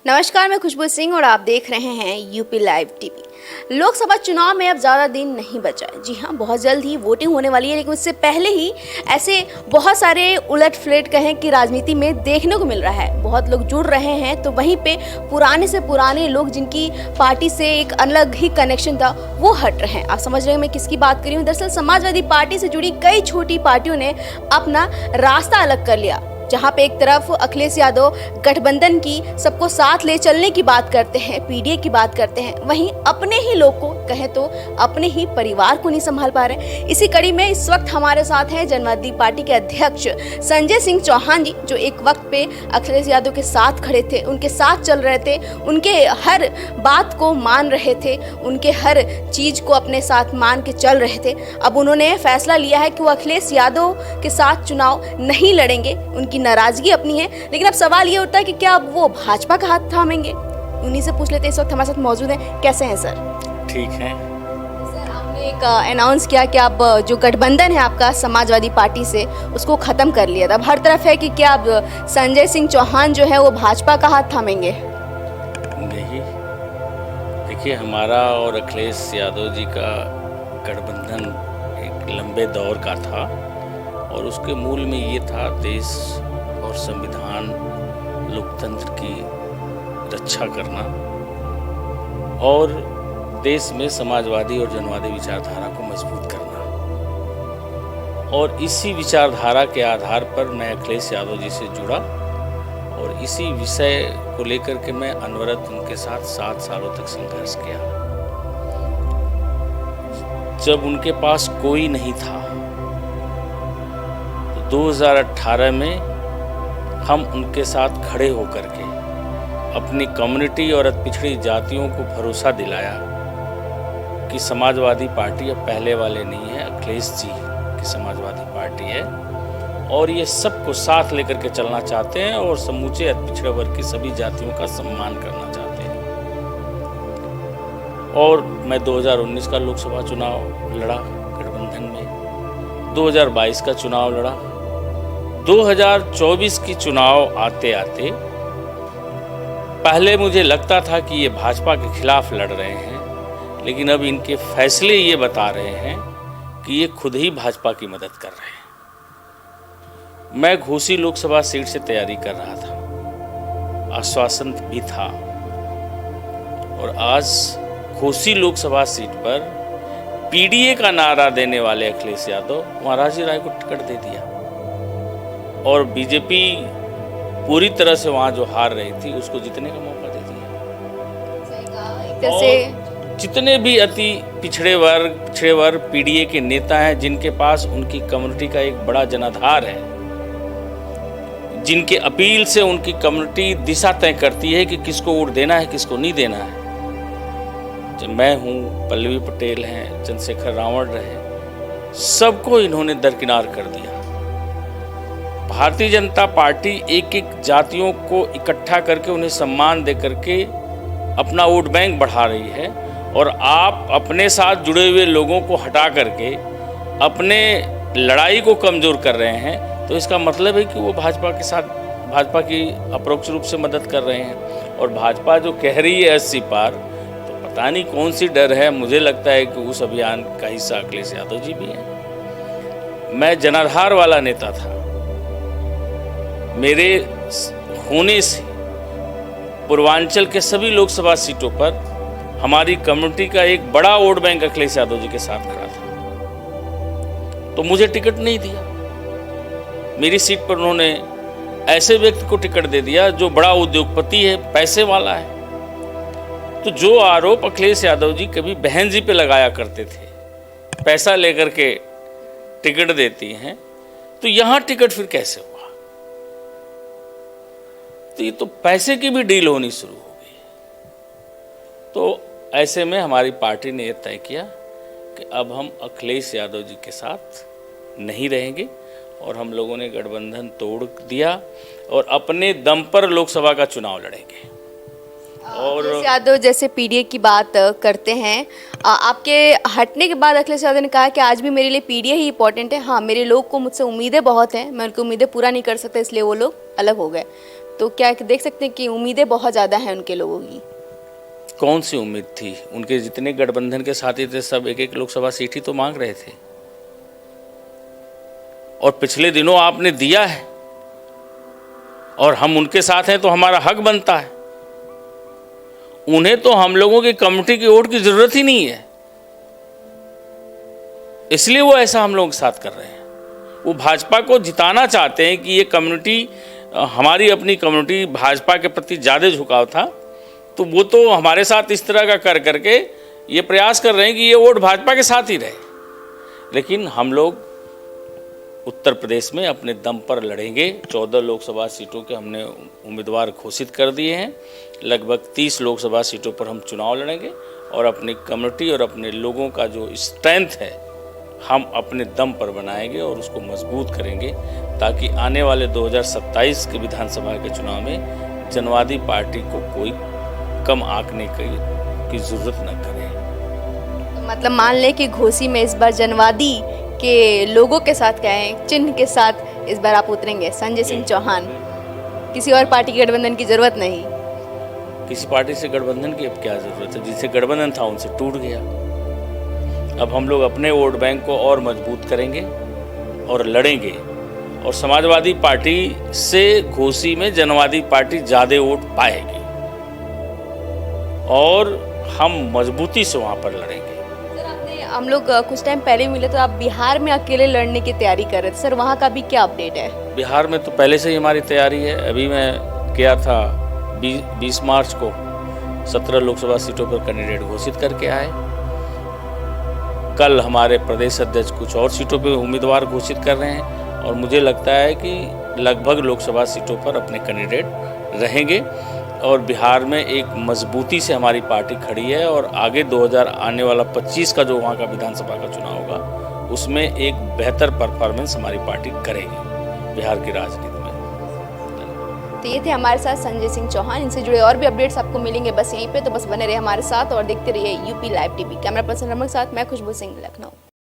नमस्कार, मैं खुशबू सिंह और आप देख रहे हैं यूपी लाइव टीवी। लोकसभा चुनाव में अब ज़्यादा दिन नहीं बचा है। जी हाँ, बहुत जल्द ही वोटिंग होने वाली है, लेकिन उससे पहले ही ऐसे बहुत सारे उलट फुलट कहें कि राजनीति में देखने को मिल रहा है। बहुत लोग जुड़ रहे हैं, तो वहीं पे पुराने से पुराने लोग जिनकी पार्टी से एक अलग ही कनेक्शन था, वो हट रहे हैं। आप समझ रहे हैं मैं किसकी बात कर रही हूँ। दरअसल समाजवादी पार्टी से जुड़ी कई छोटी पार्टियों ने अपना रास्ता अलग कर लिया। जहां पे एक तरफ अखिलेश यादव गठबंधन की सबको साथ ले चलने की बात करते हैं, पीडीए की बात करते हैं, वहीं अपने ही लोग को कहें तो अपने ही परिवार को नहीं संभाल पा रहे। इसी कड़ी में इस वक्त हमारे साथ हैं जनवादी पार्टी के अध्यक्ष संजय सिंह चौहान जी, जो एक वक्त पे अखिलेश यादव के साथ खड़े थे, उनके साथ चल रहे थे, उनके हर बात को मान रहे थे, उनके हर चीज को अपने साथ मान के चल रहे थे। अब उन्होंने फैसला लिया है कि वो अखिलेश यादव के साथ चुनाव नहीं लड़ेंगे। उनकी नाराजगी अपनी है, लेकिन अब सवाल ये उठता है कि क्या अब वो भाजपा का हाथ थामेंगे। उन्हीं से पूछ लेते हैं। इस वक्त हमारे साथ मौजूद हैं। कैसे हैं सर? ठीक है सर, आपने एक अनाउंस किया कि आप जो गठबंधन है आपका समाजवादी पार्टी से, उसको खत्म कर लिया था। अब हर तरफ है कि क्या अब संजय सिंह चौहान जो है वो भाजपा का हाथ थामेंगे? नहीं, देखिए, हमारा और अखिलेश यादव जी का गठबंधन एक लंबे दौर का था और उसके मूल में ये था देश और संविधान लोकतंत्र की रक्षा करना और देश में समाजवादी और जनवादी विचारधारा को मजबूत करना। और इसी विचारधारा के आधार पर मैं अखिलेश यादव जी से जुड़ा और इसी विषय को लेकर के मैं अनवरत उनके साथ 7 सालों तक संघर्ष किया। जब उनके पास कोई नहीं था, 2018 में हम उनके साथ खड़े होकर के अपनी कम्युनिटी और पिछड़ी जातियों को भरोसा दिलाया कि समाजवादी पार्टी अब पहले वाले नहीं है, अखिलेश जी की समाजवादी पार्टी है और ये सबको साथ लेकर के चलना चाहते हैं और समूचे पिछड़े वर्ग की सभी जातियों का सम्मान करना चाहते हैं। और मैं 2019 का लोकसभा चुनाव लड़ा गठबंधन में, 2022 का चुनाव लड़ा, 2024 की चुनाव आते आते पहले मुझे लगता था कि ये भाजपा के खिलाफ लड़ रहे हैं, लेकिन अब इनके फैसले ये बता रहे हैं कि ये खुद ही भाजपा की मदद कर रहे हैं। मैं घोसी लोकसभा सीट से तैयारी कर रहा था, आश्वासन भी था, और आज घोसी लोकसभा सीट पर पीडीए का नारा देने वाले अखिलेश यादव महाराजी राय को टिकट दे दिया और बीजेपी पूरी तरह से वहां जो हार रही थी उसको जीतने का मौका दे दिया। और जितने भी अति पिछड़े वर्ग पीडीए के नेता हैं, जिनके पास उनकी कम्युनिटी का एक बड़ा जनाधार है, जिनके अपील से उनकी कम्युनिटी दिशा तय करती है कि किसको वोट देना है, किसको नहीं देना है, जब मैं हूँ, पल्लवी पटेल हैं, चंद्रशेखर रावण रहे, सबको इन्होंने दरकिनार कर दिया। भारतीय जनता पार्टी एक एक जातियों को इकट्ठा करके उन्हें सम्मान दे करके अपना वोट बैंक बढ़ा रही है और आप अपने साथ जुड़े हुए लोगों को हटा करके अपने लड़ाई को कमज़ोर कर रहे हैं। तो इसका मतलब है कि वो भाजपा के साथ, भाजपा की अपरोक्ष रूप से मदद कर रहे हैं। और भाजपा जो कह रही है 80 पार, तो पता नहीं कौन सी डर है। मुझे लगता है कि उस अभियान का हिस्सा अखिलेश यादव जी भी हैं। मैं जनाधार वाला नेता था, मेरे होने से पूर्वांचल के सभी लोकसभा सीटों पर हमारी कम्युनिटी का एक बड़ा वोट बैंक अखिलेश यादव जी के साथ खड़ा था, तो मुझे टिकट नहीं दिया। मेरी सीट पर उन्होंने ऐसे व्यक्ति को टिकट दे दिया जो बड़ा उद्योगपति है, पैसे वाला है। तो जो आरोप अखिलेश यादव जी कभी बहन जी पे लगाया करते थे, पैसा लेकर के टिकट देती हैं, तो यहाँ टिकट फिर कैसे हुआ? तो ये तो पैसे की भी डील होनी शुरू हो गई। तो ऐसे में हमारी पार्टी ने यह तय किया कि अब हम अखिलेश यादव जी के साथ नहीं रहेंगे और हम लोगों ने गठबंधन तोड़ दिया और अपने दम पर लोकसभा का चुनाव लड़ेंगे। और अखिलेश यादव जैसे पीडीए की बात करते हैं, आपके हटने के बाद अखिलेश यादव ने कहा कि आज भी मेरे लिए पीडीए ही इंपॉर्टेंट है। हाँ, मेरे लोग को मुझसे उम्मीदें बहुत हैं, मैं उनकी उम्मीदें पूरा नहीं कर सकता, इसलिए वो लोग अलग हो गए। तो क्या देख सकते हैं कि उम्मीदें बहुत ज़्यादा हैं उनके लोगों की। कौन सी उम्मीद थी? उनके जितने गठबंधन के साथी थे सब एक एक लोकसभा सीट ही तो मांग रहे थे, और पिछले दिनों आपने दिया है और हम उनके साथ हैं तो हमारा हक बनता है। उन्हें तो हम लोगों की कमेटी की वोट की जरूरत ही नहीं है, इसलिए वो ऐसा हम लोगों के साथ कर रहे हैं। वो भाजपा को जिताना चाहते हैं कि ये कम्युनिटी, हमारी अपनी कम्युनिटी भाजपा के प्रति ज़्यादा झुकाव था, तो वो तो हमारे साथ इस तरह का कर करके ये प्रयास कर रहे हैं कि ये वोट भाजपा के साथ ही रहे। लेकिन हम लोग उत्तर प्रदेश में अपने दम पर लड़ेंगे। 14 लोकसभा सीटों के हमने उम्मीदवार घोषित कर दिए हैं। लगभग 30 लोकसभा सीटों पर हम चुनाव लड़ेंगे और अपनी कम्युनिटी और अपने लोगों का जो स्ट्रेंथ है हम अपने दम पर बनाएंगे और उसको मजबूत करेंगे, ताकि आने वाले 2027 के विधानसभा के चुनाव में जनवादी पार्टी को कोई कम आंकने की जरूरत न करे। तो मतलब मान लें कि घोसी में इस बार जनवादी के लोगों के साथ क्या है, चिन्ह के साथ इस बार आप उतरेंगे संजय सिंह चौहान, किसी और पार्टी के गठबंधन की जरूरत नहीं। किसी पार्टी से गठबंधन की अब क्या जरूरत है? जिससे गठबंधन था उनसे टूट गया। अब हम लोग अपने वोट बैंक को और मजबूत करेंगे और लड़ेंगे, और समाजवादी पार्टी से घोसी में जनवादी पार्टी ज़्यादा वोट पाएगी और हम मजबूती से वहाँ पर लड़ेंगे। सर आपने, हम लोग कुछ टाइम पहले मिले तो आप बिहार में अकेले लड़ने की तैयारी कर रहे थे, सर वहाँ का भी क्या अपडेट है? बिहार में तो पहले से ही हमारी तैयारी है। अभी मैं गया था 20 मार्च को, 17 लोकसभा सीटों पर कैंडिडेट घोषित करके आए। कल हमारे प्रदेश अध्यक्ष कुछ और सीटों पे उम्मीदवार घोषित कर रहे हैं, और मुझे लगता है कि लगभग लोकसभा सीटों पर अपने कैंडिडेट रहेंगे, और बिहार में एक मजबूती से हमारी पार्टी खड़ी है। और आगे 2000 आने वाला 25 का जो वहाँ का विधानसभा का चुनाव होगा उसमें एक बेहतर परफॉर्मेंस हमारी पार्टी करेगी बिहार की राजनीति में। तो ये थे हमारे साथ संजय सिंह चौहान। इनसे जुड़े और भी अपडेट्स आपको मिलेंगे बस यहीं पे, तो बस बने रहे हमारे साथ और देखते रहिए UP live TV. Camera person Raman के साथ मैं खुशबू सिंह, लखनऊ।